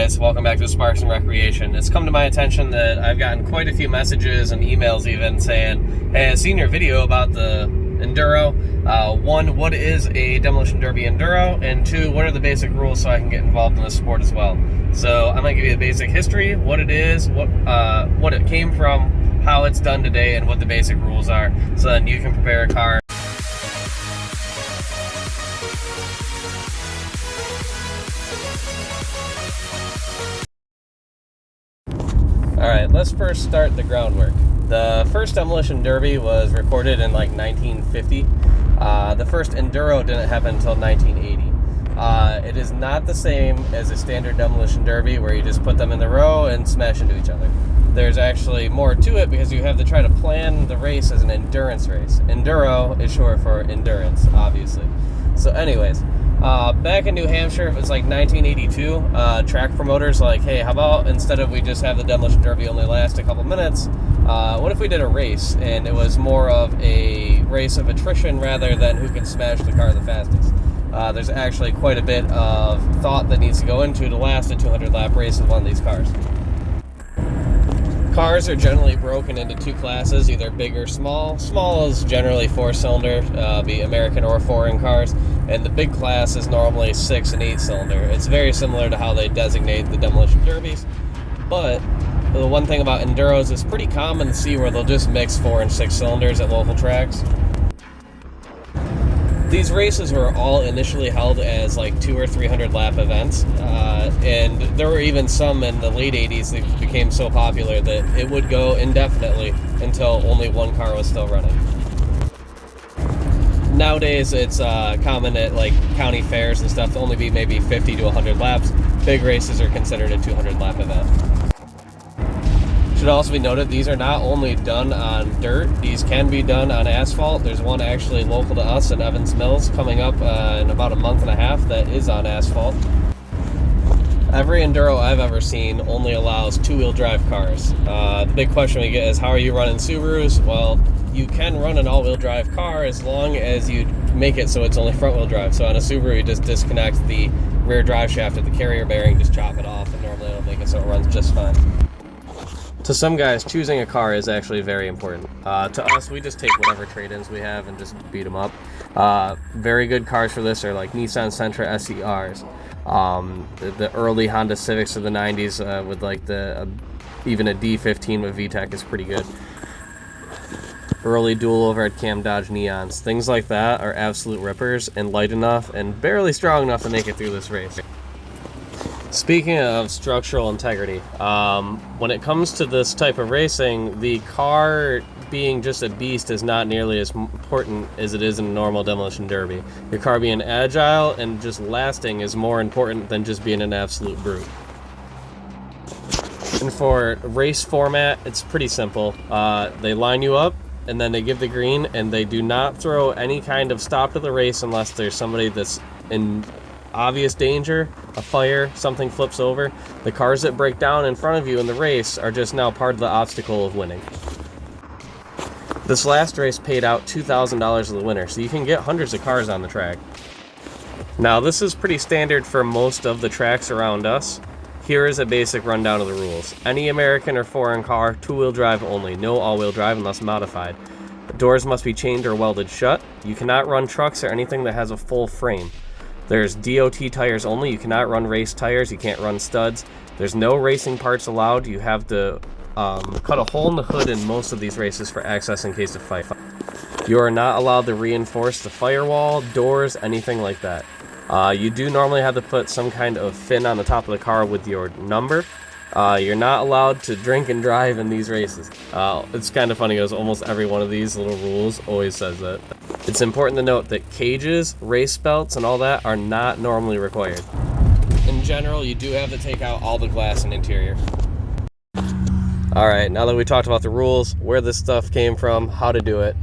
guys, welcome back to Sparks and Recreation. It's come to my attention that I've gotten quite a few messages and emails even saying, hey, I've seen your video about the Enduro. One, what is a Demolition Derby Enduro? And two, what are the basic rules so I can get involved in this sport as well? So I'm going to give you the basic history, what it is, what it came from, how it's done today, and what the basic rules are, so then you can prepare a car. Alright, let's first start the groundwork. The first Demolition Derby was recorded in like 1950. The first Enduro didn't happen until 1980. It is not the same as a standard Demolition Derby where you just put them in the row and smash into each other. There's actually more to it because you have to try to plan the race as an endurance race. Enduro is short for endurance, obviously. So anyways, back in New Hampshire, it was like 1982, track promoters like, hey, how about instead of we just have the Demolition Derby only last a couple minutes, what if we did a race? And it was more of a race of attrition rather than who can smash the car the fastest. There's actually quite a bit of thought that needs to go into to last a 200-lap race with one of these cars. Cars are generally broken into two classes, either big or small. Small is generally 4-cylinder, be American or foreign cars, and the big class is normally 6 and 8-cylinder. It's very similar to how they designate the Demolition Derbies, but the one thing about Enduros is pretty common to see where they'll just mix 4 and 6 cylinders at local tracks. These races were all initially held as like 200 or 300 lap events, and there were even some in the late 80s that became so popular that it would go indefinitely until only one car was still running. Nowadays it's common at like county fairs and stuff to only be maybe 50 to 100 laps. Big races are considered a 200 lap event. Should also be noted, these are not only done on dirt, these can be done on asphalt. There's one actually local to us in Evans Mills coming up in about a month and a half that is on asphalt. Every Enduro I've ever seen only allows 2-wheel drive cars. The big question we get is, how are you running Subarus? Well, you can run an all-wheel drive car as long as you make it so it's only front-wheel drive. So on a Subaru, you just disconnect the rear drive shaft of the carrier bearing, just chop it off, and normally it'll make it so it runs just fine. To some guys, choosing a car is actually very important. To us, we just take whatever trade-ins we have and just beat them up. Very good cars for this are like Nissan Sentra SERs, the early Honda Civics of the 90s with like even a D15 with VTEC is pretty good. Early dual overhead cam Dodge Neons, things like that are absolute rippers and light enough and barely strong enough to make it through this race. Speaking of structural integrity, when it comes to this type of racing, the car being just a beast is not nearly as important as it is in a normal Demolition Derby. Your car being agile and just lasting is more important than just being an absolute brute. And for race format, it's pretty simple. They line you up, and then they give the green, and they do not throw any kind of stop to the race unless there's somebody that's in obvious danger, a fire, something flips over. The cars that break down in front of you in the race are just now part of the obstacle of winning. This last race paid out $2,000 to the winner, so you can get hundreds of cars on the track. Now, this is pretty standard for most of the tracks around us. Here is a basic rundown of the rules. Any American or foreign car, 2-wheel drive only, no all-wheel drive unless modified. The doors must be chained or welded shut. You cannot run trucks or anything that has a full frame. There's DOT tires only. You cannot run race tires. You can't run studs. There's no racing parts allowed. You have to cut a hole in the hood in most of these races for access in case of fight. You are not allowed to reinforce the firewall, doors, anything like that. You do normally have to put some kind of fin on the top of the car with your number. You're not allowed to drink and drive in these races. It's kind of funny because almost every one of these little rules always says that. It's important to note that cages, race belts, and all that are not normally required. In general, you do have to take out all the glass and interior. Alright, now that we talked about the rules, where this stuff came from, how to do it,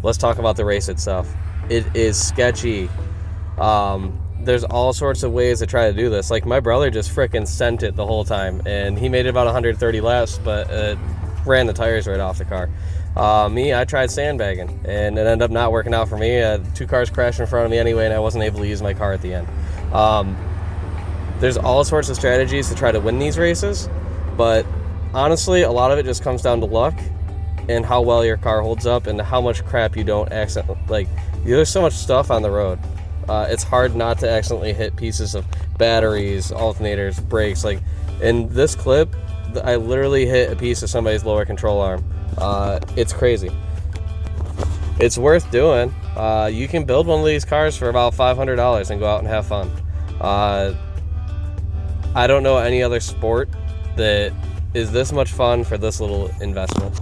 let's talk about the race itself. It is sketchy. There's all sorts of ways to try to do this. Like, my brother just frickin' sent it the whole time, and he made it about 130 laps, but ran the tires right off the car. Me, I tried sandbagging, and it ended up not working out for me. 2 cars crashed in front of me anyway, and I wasn't able to use my car at the end. There's all sorts of strategies to try to win these races, but honestly, a lot of it just comes down to luck and how well your car holds up and how much crap you don't accidentally, like, there's so much stuff on the road. It's hard not to accidentally hit pieces of batteries, alternators, brakes. Like in this clip, I literally hit a piece of somebody's lower control arm. It's crazy. It's worth doing. You can build one of these cars for about $500 and go out and have fun. I don't know any other sport that is this much fun for this little investment.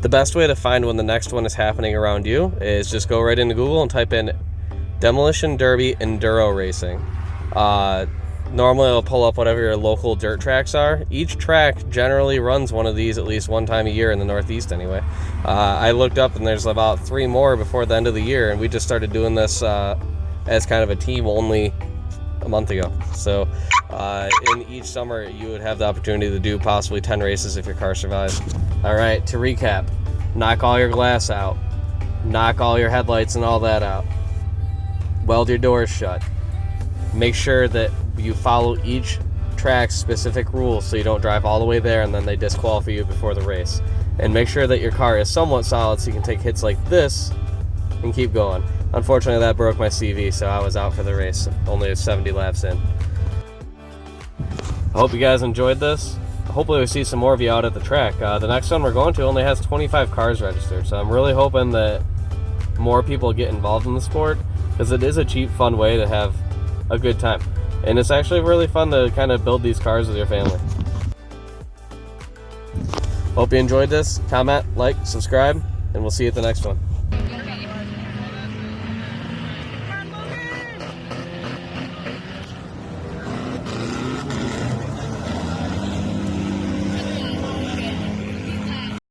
The best way to find when the next one is happening around you is just go right into Google and type in Demolition Derby Enduro Racing. Normally it'll pull up whatever your local dirt tracks are. Each track generally runs one of these at least one time a year in the Northeast anyway. I looked up and there's about 3 more before the end of the year, and we just started doing this as kind of a team only a month ago. So in each summer you would have the opportunity to do possibly 10 races if your car survives. All right, to recap, knock all your glass out, knock all your headlights and all that out, weld your doors shut, make sure that you follow each track's specific rules so you don't drive all the way there and then they disqualify you before the race, and make sure that your car is somewhat solid so you can take hits like this and keep going. Unfortunately, that broke my CV, so I was out for the race, only 70 laps in. I hope you guys enjoyed this. Hopefully we see some more of you out at the track. The next one we're going to only has 25 cars registered, so I'm really hoping that more people get involved in the sport, because it is a cheap, fun way to have a good time. And it's actually really fun to kind of build these cars with your family. Hope you enjoyed this. Comment, like, subscribe, and we'll see you at the next one.